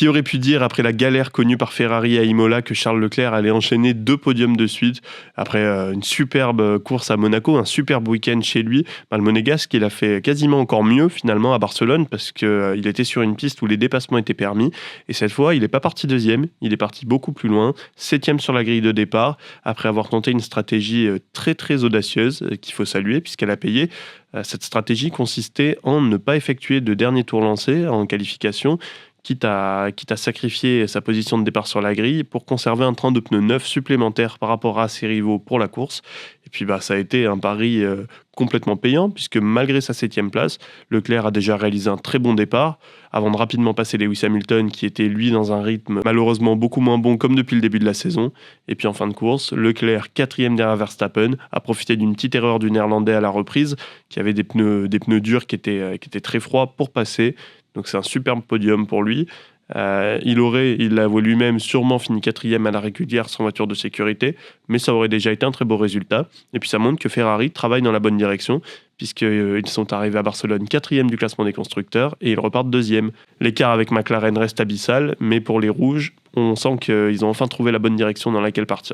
Qui aurait pu dire, après la galère connue par Ferrari à Imola, que Charles Leclerc allait enchaîner 2 podiums de suite après une superbe course à Monaco, un superbe week-end chez lui. Le Monégasque, il a fait quasiment encore mieux finalement à Barcelone parce qu'il était sur une piste où les dépassements étaient permis. Et cette fois, il n'est pas parti deuxième, il est parti beaucoup plus loin, 7e sur la grille de départ, après avoir tenté une stratégie très très audacieuse qu'il faut saluer puisqu'elle a payé. Cette stratégie consistait en ne pas effectuer de dernier tour lancé en qualification, quitte à sacrifier sa position de départ sur la grille pour conserver un train de pneus neuf supplémentaire par rapport à ses rivaux pour la course. Et puis ça a été un pari complètement payant, puisque malgré sa 7e place, Leclerc a déjà réalisé un très bon départ, avant de rapidement passer Lewis Hamilton, qui était lui dans un rythme malheureusement beaucoup moins bon comme depuis le début de la saison. Et puis en fin de course, Leclerc, 4e derrière Verstappen, a profité d'une petite erreur du Néerlandais à la reprise, qui avait des pneus durs qui étaient très froids pour passer. Donc c'est un superbe podium pour lui. Il l'avoue lui-même, sûrement fini 4e à la régulière sans voiture de sécurité, mais ça aurait déjà été un très beau résultat. Et puis ça montre que Ferrari travaille dans la bonne direction, puisqu'ils sont arrivés à Barcelone 4e du classement des constructeurs et ils repartent 2e. L'écart avec McLaren reste abyssal, mais pour les rouges, on sent qu'ils ont enfin trouvé la bonne direction dans laquelle partir.